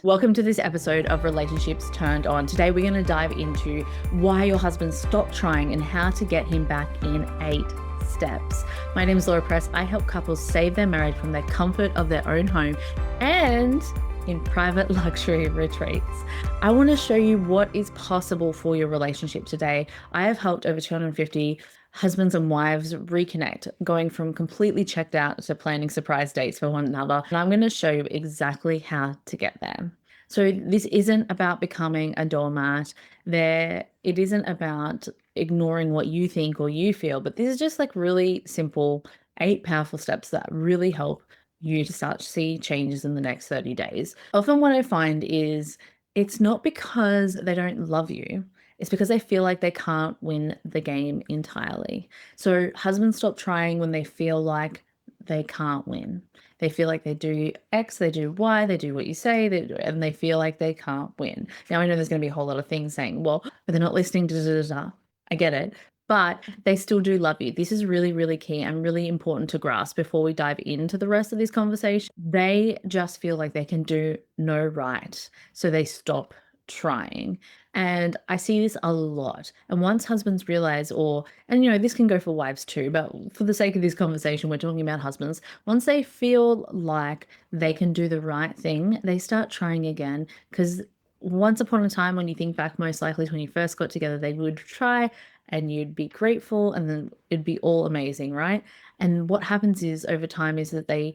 Welcome to this episode of Relationships Turned On. Today, we're going to dive into why your husband stopped trying and how to get him back in 8 steps. My name is Laura Press. I help couples save their marriage from the comfort of their own home and in private luxury retreats. I want to show you what is possible for your relationship today. I have helped over 250 husbands and wives reconnect, going from completely checked out to planning surprise dates for one another. And I'm going to show you exactly how to get there. So this isn't about becoming a doormat. It isn't about ignoring what you think or you feel, but this is just like really simple 8 powerful steps that really help you to start to see changes in the next 30 days. Often what I find is it's not because they don't love you. It's because they feel like they can't win the game entirely. So husbands stop trying when they feel like they can't win. They feel like they do X, they do Y, they do what you say, and they feel like they can't win. Now, I know there's going to be a whole lot of things saying, well, but they're not listening to. I get it. But they still do love you. This is really, really key and really important to grasp before we dive into the rest of this conversation. They just feel like they can do no right. So they stop trying. And I see this a lot. And once husbands realize, this can go for wives too, but for the sake of this conversation, we're talking about husbands. Once they feel like they can do the right thing, they start trying again. Because once upon a time, when you think back, most likely to when you first got together, they would try and you'd be grateful and then it'd be all amazing, right? And what happens is over time is that they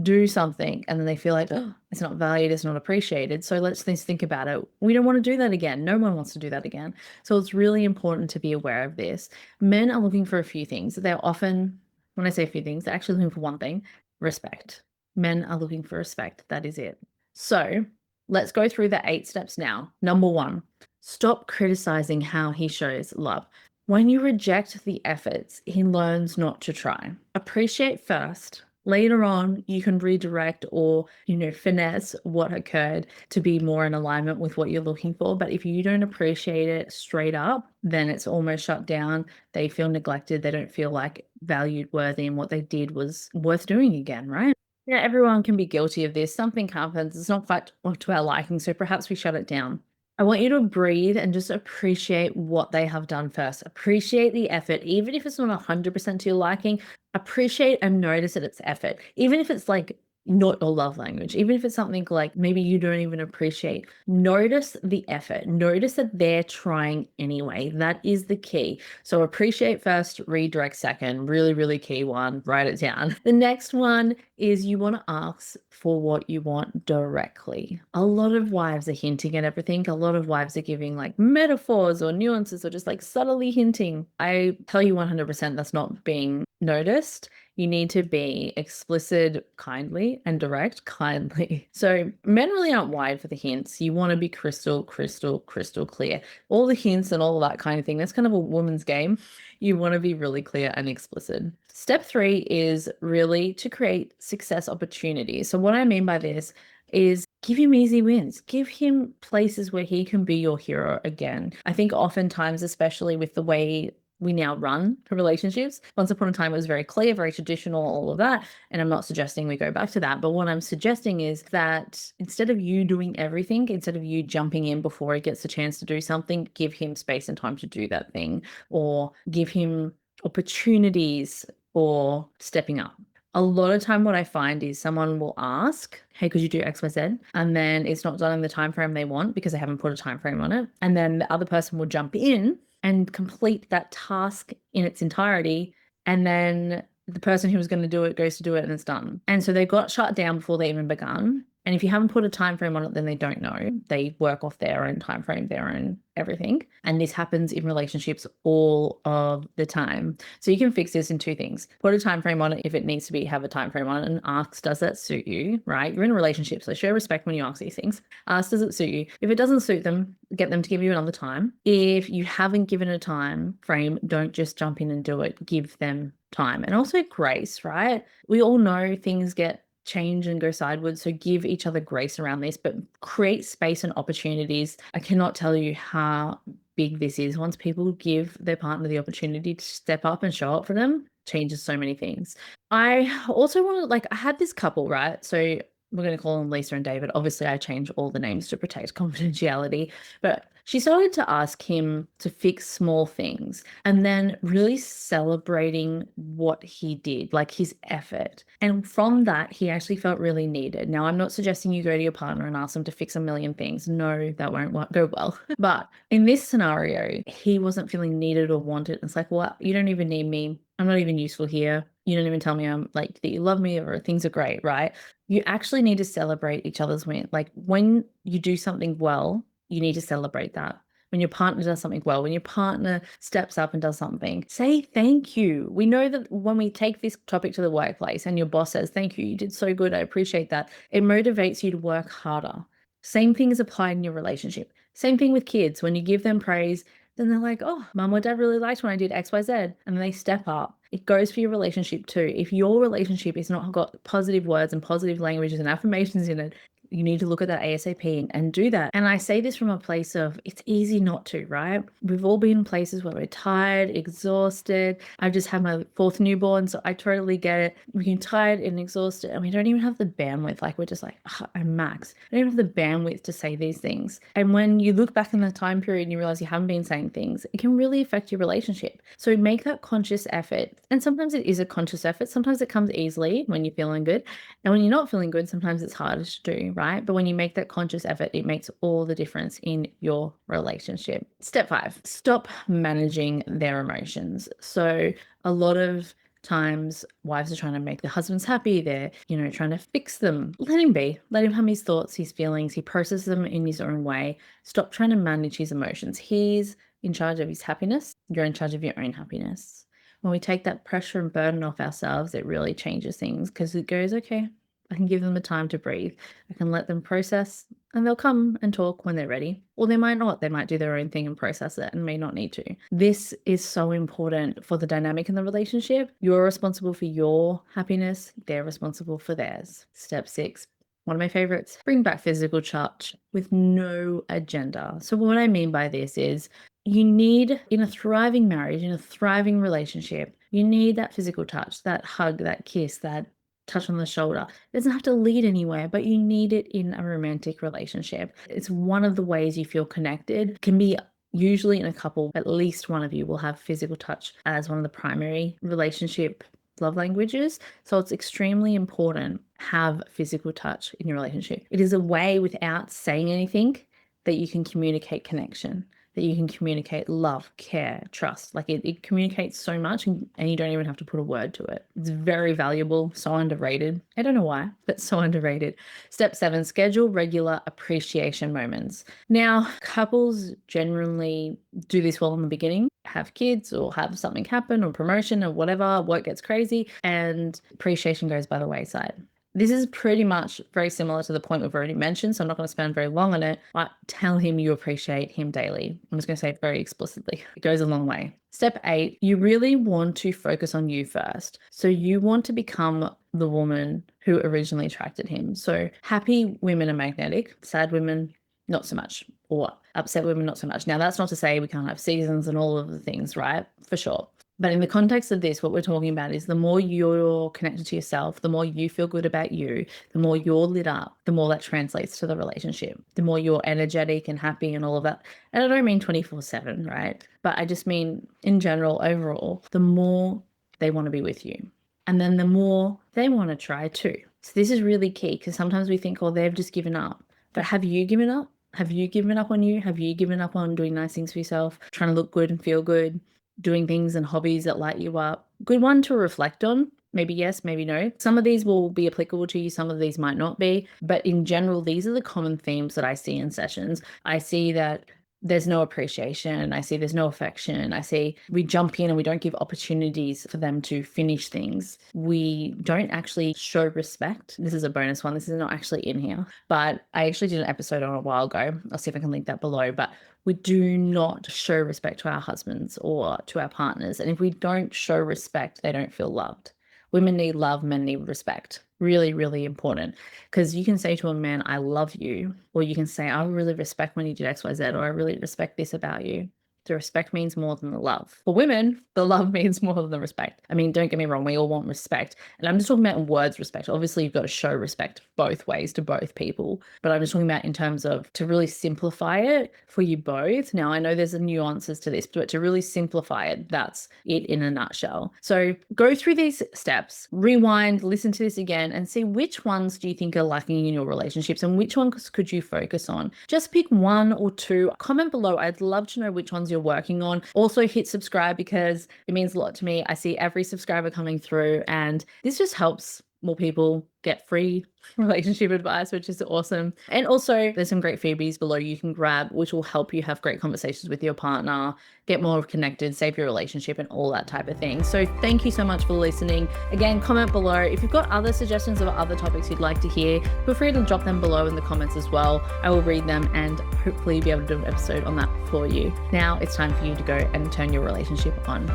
do something and then they feel like, oh, it's not valued, it's not appreciated. So let's think about it. We don't want to do that again. No one wants to do that again. So it's really important to be aware of this. Men are looking for a few things. They're often, when I say a few things, they're actually looking for one thing: respect. Men are looking for respect. That is it. So let's go through the 8 steps now. Number 1, stop criticizing how he shows love. When you reject the efforts, he learns not to try. Appreciate first. Later on, you can redirect or, finesse what occurred to be more in alignment with what you're looking for. But if you don't appreciate it straight up, then it's almost shut down. They feel neglected. They don't feel like valued, worthy, and what they did was worth doing again, right? Yeah, everyone can be guilty of this. Something happens. It's not quite to our liking, so perhaps we shut it down. I want you to breathe and just appreciate what they have done first. Appreciate the effort, even if it's not 100% to your liking. Appreciate and notice that it's effort, even if it's like not your love language, even if it's something like maybe you don't even appreciate. Notice the effort. Notice that they're trying anyway. That is the key. So appreciate first, redirect second. Really, really key one. Write it down. The next one is you want to ask for what you want directly. A lot of wives are hinting at everything. A lot of wives are giving like metaphors or nuances or just like subtly hinting. I tell you 100% that's not being noticed. You need to be explicit kindly and direct kindly. So men really aren't wired for the hints. You want to be crystal, crystal, crystal clear. All the hints and all of that kind of thing, that's kind of a woman's game. You want to be really clear and explicit. Step 3 is really to create success opportunities. So what I mean by this is give him easy wins. Give him places where he can be your hero again. I think oftentimes, especially with the way we now run relationships. Once upon a time, it was very clear, very traditional, all of that. And I'm not suggesting we go back to that. But what I'm suggesting is that instead of you doing everything, instead of you jumping in before he gets a chance to do something, give him space and time to do that thing, or give him opportunities for stepping up. A lot of time what I find is someone will ask, hey, could you do X, Y, Z? And then it's not done in the time frame they want because they haven't put a time frame on it. And then the other person will jump in and complete that task in its entirety. And then the person who was going to do it goes to do it and it's done. And so they got shut down before they even begun. And if you haven't put a time frame on it, then they don't know. They work off their own time frame, their own everything. And this happens in relationships all of the time. So you can fix this in 2 things. Put a time frame on it if it needs to be, have a time frame on it, and ask, does that suit you? Right? You're in a relationship, so show respect when you ask these things. Ask, does it suit you? If it doesn't suit them, get them to give you another time. If you haven't given a time frame, don't just jump in and do it. Give them time. And also grace, right? We all know things get change and go sideways. So give each other grace around this, but create space and opportunities. I cannot tell you how big this is. Once people give their partner the opportunity to step up and show up for them, changes so many things. I also want to, I had this couple, right? So we're going to call them Lisa and David. Obviously, I change all the names to protect confidentiality, but she started to ask him to fix small things and then really celebrating what he did, like his effort. And from that, he actually felt really needed. Now, I'm not suggesting you go to your partner and ask them to fix a million things. No, that won't go well. But in this scenario, he wasn't feeling needed or wanted. It's like, well, you don't even need me. I'm not even useful here. You don't even tell me I'm like that you love me or things are great, right? You actually need to celebrate each other's win. Like when you do something well, you need to celebrate that. When your partner does something well, when your partner steps up and does something, say thank you. We know that when we take this topic to the workplace and your boss says, thank you, you did so good, I appreciate that, it motivates you to work harder. Same thing is applied in your relationship. Same thing with kids. When you give them praise, then they're like, oh, mom or dad really liked when I did X, Y, Z. And then they step up. It goes for your relationship too. If your relationship is not got positive words and positive languages and affirmations in it, you need to look at that ASAP and do that. And I say this from a place of it's easy not to, right? We've all been in places where we're tired, exhausted. I just had my fourth newborn, so I totally get it. We're getting tired and exhausted, and we don't even have the bandwidth. Like we're just like, oh, I'm max. I don't even have the bandwidth to say these things. And when you look back in the time period and you realize you haven't been saying things, it can really affect your relationship. So make that conscious effort. And sometimes it is a conscious effort. Sometimes it comes easily when you're feeling good. And when you're not feeling good, sometimes it's harder to do, right? But when you make that conscious effort, it makes all the difference in your relationship. Step 5, stop managing their emotions. So a lot of times wives are trying to make the husbands happy. They're, trying to fix them. Let him be. Let him have his thoughts, his feelings. He processes them in his own way. Stop trying to manage his emotions. He's in charge of his happiness. You're in charge of your own happiness. When we take that pressure and burden off ourselves, it really changes things because it goes, okay, I can give them the time to breathe. I can let them process and they'll come and talk when they're ready. Or they might not. They might do their own thing and process it and may not need to. This is so important for the dynamic in the relationship. You're responsible for your happiness. They're responsible for theirs. Step 6. One of my favorites, bring back physical touch with no agenda. So what I mean by this is you need, in a thriving marriage, in a thriving relationship, you need that physical touch, that hug, that kiss, that touch on the shoulder. It doesn't have to lead anywhere, but you need it in a romantic relationship. It's one of the ways you feel connected. It can be usually in a couple, at least one of you will have physical touch as one of the primary relationship love languages. So it's extremely important have physical touch in your relationship. It is a way without saying anything that you can communicate connection, that you can communicate love, care, trust. Like it communicates so much and you don't even have to put a word to it. It's very valuable, so underrated. I don't know why, but so underrated. Step 7, schedule regular appreciation moments. Now, couples generally do this well in the beginning, have kids or have something happen or promotion or whatever, work gets crazy and appreciation goes by the wayside. This is pretty much very similar to the point we've already mentioned, so I'm not going to spend very long on it, but tell him you appreciate him daily. I'm just going to say it very explicitly. It goes a long way. Step 8, you really want to focus on you first. So you want to become the woman who originally attracted him. So happy women are magnetic, sad women, not so much, or upset women, not so much. Now, that's not to say we can't have seasons and all of the things, right? For sure. But in the context of this, what we're talking about is the more you're connected to yourself, the more you feel good about you, the more you're lit up, the more that translates to the relationship, the more you're energetic and happy and all of that. And I don't mean 24/7, right? But I just mean in general, overall, the more they want to be with you. And then the more they want to try too. So this is really key because sometimes we think, oh, they've just given up. But have you given up? Have you given up on you? Have you given up on doing nice things for yourself, trying to look good and feel good? Doing things and hobbies that light you up. Good one to reflect on. Maybe yes, maybe no. Some of these will be applicable to you, some of these might not be. But in general, these are the common themes that I see in sessions. I see that there's no appreciation. I see there's no affection. I see we jump in and we don't give opportunities for them to finish things. We don't actually show respect. This is a bonus one. This is not actually in here, but I actually did an episode on it a while ago. I'll see if I can link that below. But we do not show respect to our husbands or to our partners. And if we don't show respect, they don't feel loved. Women need love, men need respect. Really, really important. Because you can say to a man, I love you, or you can say, I really respect when you did X, Y, Z, or I really respect this about you. The respect means more than the love. For women, the love means more than the respect. I mean, don't get me wrong, we all want respect. And I'm just talking about in words respect. Obviously, you've got to show respect both ways to both people. But I'm just talking about in terms of to really simplify it for you both. Now, I know there's nuances to this, but to really simplify it, that's it in a nutshell. So go through these steps, rewind, listen to this again, and see which ones do you think are lacking in your relationships and which ones could you focus on. Just pick one or two. Comment below. I'd love to know which ones you're working on. Also hit subscribe because it means a lot to me. I see every subscriber coming through, and this just helps more people get free relationship advice, which is awesome. And also there's some great freebies below you can grab, which will help you have great conversations with your partner, get more connected, save your relationship, and all that type of thing. So thank you so much for listening. Again, comment below. If you've got other suggestions of other topics you'd like to hear, feel free to drop them below in the comments as well. I will read them and hopefully be able to do an episode on that for you. Now it's time for you to go and turn your relationship on.